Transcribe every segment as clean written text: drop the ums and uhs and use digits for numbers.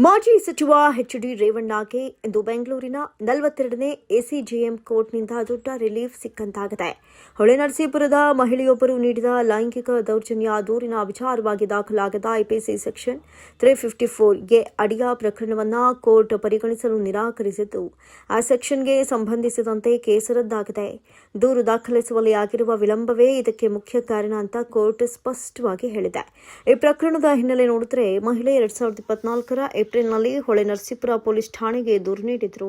ಮಾಜಿ ಸಚಿವ ಎಚ್.ಡಿ. ರೇವಣ್ಣಗೆ ಇಂದು ಬೆಂಗಳೂರಿನ 42ನೇ ಎಸಿಜೆಎಂ ಕೋರ್ಟ್ನಿಂದ ದೊಡ್ಡ ರಿಲೀಫ್ ಸಿಕ್ಕಂತಾಗಿದೆ. ಹೊಳೆನರಸೀಪುರದ ಮಹಿಳೆಯೊಬ್ಬರು ನೀಡಿದ ಲೈಂಗಿಕ ದೌರ್ಜನ್ಯ ದೂರಿನ ವಿಚಾರವಾಗಿ ದಾಖಲಾಗಿದ್ದ ಐಪಿಸಿ ಸೆಕ್ಷನ್ 354 ಅಡಿಯ ಪ್ರಕರಣವನ್ನು ಕೋರ್ಟ್ ಪರಿಗಣಿಸಲು ನಿರಾಕರಿಸಿದ್ದು, ಆ ಸೆಕ್ಷನ್ಗೆ ಸಂಬಂಧಿಸಿದಂತೆ ಕೇಸ್ ರದ್ದಾಗಿದೆ. ದೂರು ದಾಖಲಿಸುವಲ್ಲಿ ಆಗಿರುವ ವಿಳಂಬವೇ ಇದಕ್ಕೆ ಮುಖ್ಯ ಕಾರಣ ಅಂತ ಕೋರ್ಟ್ ಸ್ಪಷ್ಟವಾಗಿ ಹೇಳಿದೆ. ಈ ಪ್ರಕರಣದ ಹಿನ್ನೆಲೆ ನೋಡಿದರೆ ಮಹಿಳೆ 2024ರ ಏಪ್ರಿಲ್ನಲ್ಲಿ ಹೊಳೆನರಸೀಪುರ ಪೊಲೀಸ್ ಠಾಣೆಗೆ ದೂರು ನೀಡಿದ್ರು.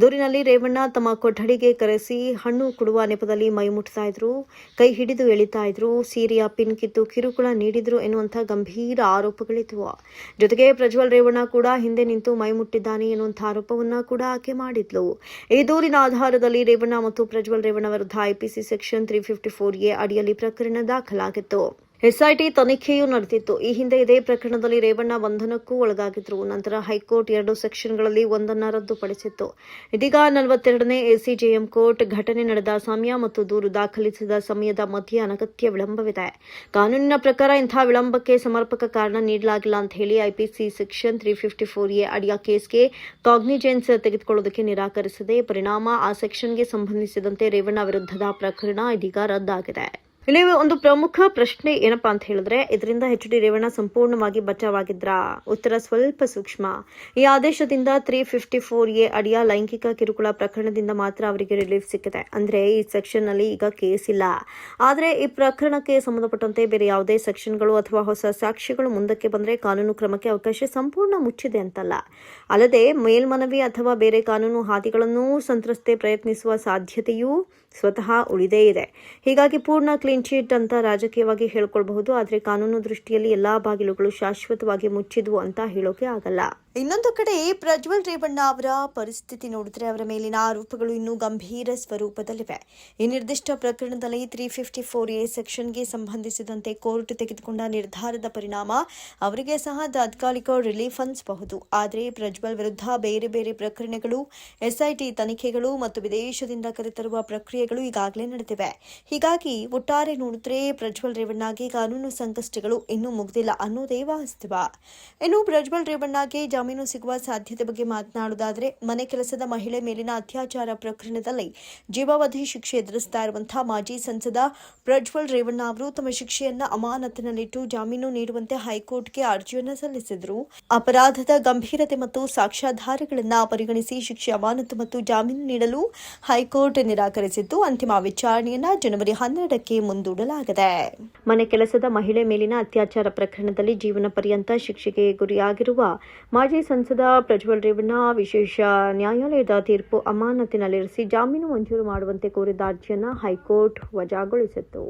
ದೂರಿನಲ್ಲಿ ರೇವಣ್ಣ ತಮ್ಮ ಕೊಠಡಿಗೆ ಕರೆಸಿ ಹಣ್ಣು ಕೊಡುವ ನೆಪದಲ್ಲಿ ಮೈ ಮುಟ್ತಾ ಇದ್ರು, ಕೈ ಹಿಡಿದು ಎಳಿತಾ ಇದ್ರು, ಸೀರೆಯ ಪಿನ್ ಕಿತ್ತು ಕಿರುಕುಳ ನೀಡಿದ್ರು ಎನ್ನುವಂಥ ಗಂಭೀರ ಆರೋಪಗಳಿದ್ವು. ಜೊತೆಗೆ ಪ್ರಜ್ವಲ್ ರೇವಣ್ಣ ಕೂಡ ಹಿಂದೆ ನಿಂತು ಮೈ ಮುಟ್ಟಿದ್ದಾನೆ ಎನ್ನುವಂಥ ಆರೋಪವನ್ನ ಕೂಡ ಆಕೆ ಮಾಡಿದ್ಲು. ಈ ದೂರಿನ ಆಧಾರದಲ್ಲಿ ರೇವಣ್ಣ ಮತ್ತು ಪ್ರಜ್ವಲ್ ರೇವಣ್ಣ ವಿರುದ್ಧ ಐಪಿಸಿ ಸೆಕ್ಷನ್ 354 ಅಡಿಯಲ್ಲಿ ಪ್ರಕರಣ ದಾಖಲಾಗಿತ್ತು. ಎಸ್ಐಟಿ ತನಿಖೆಯೂ ನಡೆದಿತ್ತು. ಈ ಹಿಂದೆ ಇದೇ ಪ್ರಕರಣದಲ್ಲಿ ರೇವಣ್ಣ ಬಂಧನಕ್ಕೂ ಒಳಗಾಗಿದ್ರು. ನಂತರ ಹೈಕೋರ್ಟ್ 2 ಸೆಕ್ಷನ್ಗಳಲ್ಲಿ ಒಂದನ್ನು ರದ್ದುಪಡಿಸಿತ್ತು. ಇದೀಗ 42ನೇ ಎಸಿಜೆಎಂ ಕೋರ್ಟ್ ಘಟನೆ ನಡೆದ ಸಮಯ ಮತ್ತು ದೂರು ದಾಖಲಿಸಿದ ಸಮಯದ ಮಧ್ಯೆ ಅನಗತ್ಯ ವಿಳಂಬವಿದೆ. ಕಾನೂನಿನ ಪ್ರಕಾರ ಇಂತಹ ವಿಳಂಬಕ್ಕೆ ಸಮರ್ಪಕ ಕಾರಣ ನೀಡಲಾಗಿಲ್ಲ ಅಂತ ಹೇಳಿ ಐಪಿಸಿ ಸೆಕ್ಷನ್ 354 ಅಡಿಯ ಕೇಸ್ಗೆ ಕಾಗ್ನಿಜೆನ್ಸ್ ತೆಗೆದುಕೊಳ್ಳುವುದಕ್ಕೆ ನಿರಾಕರಿಸಿದೆ. ಪರಿಣಾಮ ಆ ಸೆಕ್ಷನ್ಗೆ ಸಂಬಂಧಿಸಿದಂತೆ ರೇವಣ್ಣ ವಿರುದ್ಧದ ಪ್ರಕರಣ ಇದೀಗ ರದ್ದಾಗಿದೆ. ಇಲ್ಲಿ ಒಂದು ಪ್ರಮುಖ ಪ್ರಶ್ನೆ ಏನಪ್ಪಾ ಅಂತ ಹೇಳಿದ್ರೆ, ಇದರಿಂದ ಎಚ್.ಡಿ. ರೇವಣ್ಣ ಸಂಪೂರ್ಣವಾಗಿ ಬಚಾವಾಗಿದ್ರಾ? ಉತ್ತರ ಸ್ವಲ್ಪ ಸೂಕ್ಷ್ಮ. ಈ ಆದೇಶದಿಂದ 354 ಅಡಿಯ ಲೈಂಗಿಕ ಕಿರುಕುಳ ಪ್ರಕರಣದಿಂದ ಮಾತ್ರ ಅವರಿಗೆ ರಿಲೀಫ್ ಸಿಕ್ಕಿದೆ. ಅಂದ್ರೆ ಈ ಸೆಕ್ಷನ್ ನಲ್ಲಿ ಈಗ ಕೇಸ್ ಇಲ್ಲ. ಆದರೆ ಈ ಪ್ರಕರಣಕ್ಕೆ ಸಂಬಂಧಪಟ್ಟಂತೆ ಬೇರೆ ಯಾವುದೇ ಸೆಕ್ಷನ್ಗಳು ಅಥವಾ ಹೊಸ ಸಾಕ್ಷ್ಯಗಳು ಮುಂದಕ್ಕೆ ಬಂದ್ರೆ ಕಾನೂನು ಕ್ರಮಕ್ಕೆ ಅವಕಾಶ ಸಂಪೂರ್ಣ ಮುಚ್ಚಿದೆ ಅಂತಲ್ಲ. ಅಲ್ಲದೆ ಮೇಲ್ಮನವಿ ಅಥವಾ ಬೇರೆ ಕಾನೂನು ಹಾದಿಗಳನ್ನು ಸಂತ್ರಸ್ತೆ ಪ್ರಯತ್ನಿಸುವ ಸಾಧ್ಯತೆಯೂ ಸ್ವತಃ ಉಳಿದೇ ಇದೆ. ಹೀಗಾಗಿ ಪೂರ್ಣ ಕ್ಲೀನ್ ಚೀಟ್ ಅಂತ ರಾಜಕೀಯವಾಗಿ ಹೇಳ್ಕೊಳ್ಬಹುದು, ಆದರೆ ಕಾನೂನು ದೃಷ್ಟಿಯಲ್ಲಿ ಎಲ್ಲಾ ಬಾಗಿಲುಗಳು ಶಾಶ್ವತವಾಗಿ ಮುಚ್ಚಿದ್ವು ಅಂತ ಹೇಳೋಕೆ ಆಗಲ್ಲ. ಇನ್ನೊಂದು ಕಡೆ ಪ್ರಜ್ವಲ್ ರೇವಣ್ಣ ಅವರ ಪರಿಸ್ಥಿತಿ ನೋಡಿದ್ರೆ ಅವರ ಮೇಲಿನ ಆರೋಪಗಳು ಇನ್ನೂ ಗಂಭೀರ ಸ್ವರೂಪದಲ್ಲಿವೆ. ಈ ನಿರ್ದಿಷ್ಟ ಪ್ರಕರಣದಲ್ಲಿ 354 ಸೆಕ್ಷನ್ಗೆ ಸಂಬಂಧಿಸಿದಂತೆ ಕೋರ್ಟ್ ತೆಗೆದುಕೊಂಡ ನಿರ್ಧಾರದ ಪರಿಣಾಮ ಅವರಿಗೆ ಸಹ ತಾತ್ಕಾಲಿಕ ರಿಲೀಫ್ ಅನಿಸಬಹುದು. ಆದರೆ ಪ್ರಜ್ವಲ್ ವಿರುದ್ಧ ಬೇರೆ ಬೇರೆ ಪ್ರಕರಣಗಳು, ಎಸ್ಐಟಿ ತನಿಖೆಗಳು ಮತ್ತು ವಿದೇಶದಿಂದ ಕರೆತರುವ ಪ್ರಕ್ರಿಯೆಗಳು ಈಗಾಗಲೇ ನಡೆದಿವೆ. ಹೀಗಾಗಿ ಒಟ್ಟಾರೆ ನೋಡಿದ್ರೆ ಪ್ರಜ್ವಲ್ ರೇವಣ್ಣಗೆ ಕಾನೂನು ಸಂಕಷ್ಟಗಳು ಇನ್ನೂ ಮುಗಿದಿಲ್ಲ ಅನ್ನೋದೇ ವಾಸ್ತವ. ಇನ್ನು ಪ್ರಜ್ವಲ್ ರೇವಣ್ಣಗೆ ಜಾಮೀನು ಸಿಗುವ ಸಾಧ್ಯತೆ ಬಗ್ಗೆ ಮಾತನಾಡುವುದಾದರೆ, ಮನೆ ಕೆಲಸದ ಮಹಿಳೆ ಮೇಲಿನ ಅತ್ಯಾಚಾರ ಪ್ರಕರಣದಲ್ಲಿ ಜೀವಾವಧಿ ಶಿಕ್ಷೆ ಎದುರಿಸ್ತಾ ಇರುವಂತಹ ಮಾಜಿ ಸಂಸದ ಪ್ರಜ್ವಲ್ ರೇವಣ್ಣ ಅವರು ತಮ್ಮ ಶಿಕ್ಷೆಯನ್ನ ಅಮಾನತಿನಲ್ಲಿಟ್ಟು ಜಾಮೀನು ನೀಡುವಂತೆ ಹೈಕೋರ್ಟ್ಗೆ ಅರ್ಜಿಯನ್ನು ಸಲ್ಲಿಸಿದರು. ಅಪರಾಧದ ಗಂಭೀರತೆ ಮತ್ತು ಸಾಕ್ಷ್ಯಾಧಾರಗಳನ್ನು ಪರಿಗಣಿಸಿ ಶಿಕ್ಷೆ ಅಮಾನತು ಮತ್ತು ಜಾಮೀನು ನೀಡಲು ಹೈಕೋರ್ಟ್ ನಿರಾಕರಿಸಿದ್ದು, ಅಂತಿಮ ವಿಚಾರಣೆಯನ್ನ ಜನವರಿ 12ಕ್ಕೆ ಮುಂದೂಡಲಾಗಿದೆ. ಮನೆ ಕೆಲಸದ ಮಹಿಳೆ ಮೇಲಿನ ಅತ್ಯಾಚಾರ ಪ್ರಕರಣದಲ್ಲಿ ಜೀವನ ಪರ್ಯಂತ ಶಿಕ್ಷೆಗೆ ಗುರಿಯಾಗಿರುವ ಮಾಜಿ ಸಂಸದ ಪ್ರಜ್ವಲ್ ರೇವಣ್ಣ ವಿಶೇಷ ನ್ಯಾಯಾಲಯದ ತೀರ್ಪು ಅಮಾನತಿನಲ್ಲಿರಿಸಿ ಜಾಮೀನು ಮಂಜೂರು ಮಾಡುವಂತೆ ಕೋರಿದ್ದ ಅರ್ಜಿಯನ್ನು ಹೈಕೋರ್ಟ್ ವಜಾಗೊಳಿಸಿತ್ತು.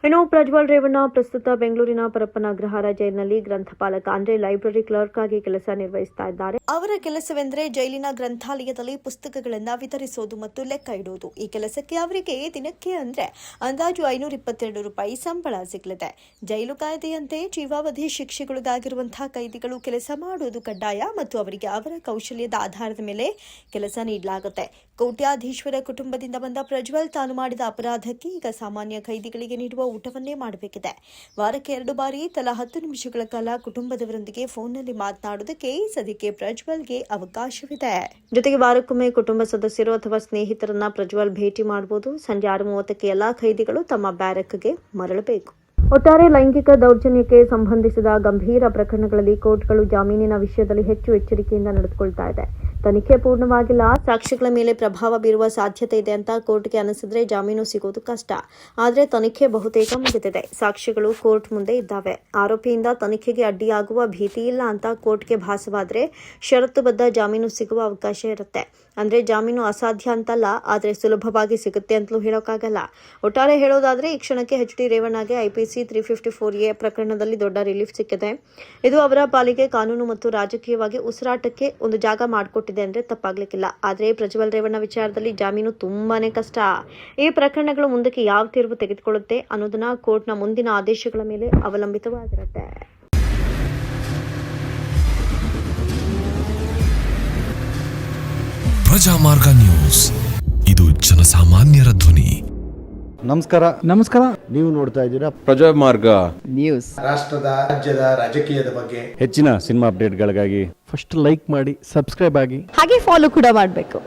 ಇನ್ನು ಪ್ರಜ್ವಲ್ ರೇವಣ್ಣ ಪ್ರಸ್ತುತ ಬೆಂಗಳೂರಿನ ಪರಪ್ಪನ ಅಗ್ರಹಾರ ಜೈಲಿನಲ್ಲಿ ಗ್ರಂಥಪಾಲಕ ಅಂದ್ರೆ ಲೈಬ್ರರಿ ಕ್ಲರ್ಕ್ ಆಗಿ ಕೆಲಸ ನಿರ್ವಹಿಸ್ತಾ ಇದ್ದಾರೆ. ಅವರ ಕೆಲಸವೆಂದರೆ ಜೈಲಿನ ಗ್ರಂಥಾಲಯದಲ್ಲಿ ಪುಸ್ತಕಗಳನ್ನು ವಿತರಿಸೋದು ಮತ್ತು ಲೆಕ್ಕ ಇಡುವುದು. ಈ ಕೆಲಸಕ್ಕೆ ಅವರಿಗೆ ದಿನಕ್ಕೆ ಅಂದ್ರೆ ಅಂದಾಜು 522 ರೂಪಾಯಿ ಸಂಬಳ ಸಿಗಲಿದೆ. ಜೈಲು ಕಾಯ್ದೆಯಂತೆ ಜೀವಾವಧಿ ಶಿಕ್ಷೆಗೊಳಗಾಗಿರುವಂತಹ ಕೈದಿಗಳು ಕೆಲಸ ಮಾಡುವುದು ಕಡ್ಡಾಯ ಮತ್ತು ಅವರಿಗೆ ಅವರ ಕೌಶಲ್ಯದ ಆಧಾರದ ಮೇಲೆ ಕೆಲಸ ನೀಡಲಾಗುತ್ತೆ. ಕೋಟ್ಯಾಧೀಶ್ವರ ಕುಟುಂಬದಿಂದ ಬಂದ ಪ್ರಜ್ವಲ್ ತಾನು ಮಾಡಿದ ಅಪರಾಧಕ್ಕೆ ಈಗ ಸಾಮಾನ್ಯ ಕೈದಿಗಳಿಗೆ ನೀಡುವ ಊಟವನ್ನೇ ಮಾಡಬೇಕಿದೆ. ವಾರಕ್ಕೆ 2 ಬಾರಿ ತಲಾ 10 ನಿಮಿಷಗಳ ಕಾಲ ಕುಟುಂಬದವರೊಂದಿಗೆ ಫೋನ್ನಲ್ಲಿ ಮಾತನಾಡುವುದಕ್ಕೆ ಸದ್ಯಕ್ಕೆ ಪ್ರಜ್ವಲ್ಗೆ ಅವಕಾಶವಿದೆ. ಜೊತೆಗೆ ವಾರಕ್ಕೊಮ್ಮೆ ಕುಟುಂಬ ಸದಸ್ಯರು ಅಥವಾ ಸ್ನೇಹಿತರನ್ನ ಪ್ರಜ್ವಲ್ ಭೇಟಿ ಮಾಡಬಹುದು. ಸಂಜೆ 6:30ಕ್ಕೆ ಎಲ್ಲಾ ಖೈದಿಗಳು ತಮ್ಮ ಬ್ಯಾರಕ್ಗೆ ಮರಳಬೇಕು. ಒಟ್ಟಾರೆ ಲೈಂಗಿಕ ದೌರ್ಜನ್ಯಕ್ಕೆ ಸಂಬಂಧಿಸಿದ ಗಂಭೀರ ಪ್ರಕರಣಗಳಲ್ಲಿ ಕೋರ್ಟ್ಗಳು ಜಾಮೀನಿನ ವಿಷಯದಲ್ಲಿ ಹೆಚ್ಚು ಎಚ್ಚರಿಕೆಯಿಂದ ನಡೆದುಕೊಳ್ತಾ ಇದೆ. ತನಿಖೆ ಪೂರ್ಣವಾಗಿಲ್ಲ, ಸಾಕ್ಷ್ಯಗಳ ಮೇಲೆ ಪ್ರಭಾವ ಬೀರುವ ಸಾಧ್ಯತೆ ಇದೆ ಅಂತ ಕೋರ್ಟ್ಗೆ ಅನಿಸಿದ್ರೆ ಜಾಮೀನು ಸಿಗೋದು ಕಷ್ಟ. ಆದರೆ ತನಿಖೆ ಬಹುತೇಕ ಮುಗಿದಿದೆ. ಸಾಕ್ಷ್ಯಗಳು ಕೋರ್ಟ್ ಮುಂದೆ ಇದ್ದಾವೆ. ಆರೋಪಿಯಿಂದ ತನಿಖೆಗೆ ಅಡ್ಡಿಯಾಗುವ ಭೀತಿ ಇಲ್ಲ ಅಂತ ಕೋರ್ಟ್ಗೆ ಭಾಸವಾದ್ರೆ ಷರತ್ತುಬದ್ಧ ಜಾಮೀನು ಸಿಗುವ ಅವಕಾಶ ಇರುತ್ತೆ. ಅಂದ್ರೆ ಜಾಮೀನು ಅಸಾಧ್ಯ ಅಂತಲ್ಲ, ಆದರೆ ಸುಲಭವಾಗಿ ಸಿಗುತ್ತೆ ಅಂತಲೂ ಹೇಳೋಕ್ಕಾಗಲ್ಲ. ಒಟ್ಟಾರೆ ಹೇಳೋದಾದ್ರೆ ಈ ಕ್ಷಣಕ್ಕೆ ಎಚ್.ಡಿ. ರೇವಣ್ಣಗೆ ಐಪಿಸಿ 354 ಪ್ರಕರಣದಲ್ಲಿ ದೊಡ್ಡ ರಿಲೀಫ್ ಸಿಕ್ಕಿದೆ. ಇದು ಅವರ ಪಾಲಿಗೆ ಕಾನೂನು ಮತ್ತು ರಾಜಕೀಯವಾಗಿ ಉಸಿರಾಟಕ್ಕೆ ಒಂದು ಜಾಗ ಮಾಡಿಕೊಟ್ಟಿದೆ ಅಂದ್ರೆ ತಪ್ಪಾಗ್ಲಿಕ್ಕಿಲ್ಲ. ಆದರೆ ಪ್ರಜ್ವಲ್ ರೇವಣ್ಣ ವಿಚಾರದಲ್ಲಿ ಜಾಮೀನು ತುಂಬಾನೇ ಕಷ್ಟ. ಈ ಪ್ರಕರಣಗಳು ಮುಂದಕ್ಕೆ ಯಾವ ತೀರ್ಪು ತೆಗೆದುಕೊಳ್ಳುತ್ತೆ ಅನ್ನೋದನ್ನ ಕೋರ್ಟ್ನ ಮುಂದಿನ ಆದೇಶಗಳ ಮೇಲೆ ಅವಲಂಬಿತವಾಗಿರುತ್ತೆ. ಪ್ರಜಾಮಾರ್ಗ ನ್ಯೂಸ್, ಇದು ಜನಸಾಮಾನ್ಯರ ಧ್ವನಿ. ನಮಸ್ಕಾರ. ನೀವು ನೋಡ್ತಾ ಇದ್ದೀರಾ ಪ್ರಜಾಮಾರ್ಗ ನ್ಯೂಸ್. ರಾಷ್ಟ್ರದ ರಾಜ್ಯದ ರಾಜಕೀಯದ ಬಗ್ಗೆ ಹೆಚ್ಚಿನ ಸಿನಿಮಾ ಅಪ್ಡೇಟ್ಗಳಿಗಾಗಿ ಫಸ್ಟ್ ಲೈಕ್ ಮಾಡಿ, ಸಬ್ಸ್ಕ್ರೈಬ್ ಆಗಿ. ಹಾಗೆ ಫಾಲೋ ಕೂಡ ಮಾಡಬೇಕು.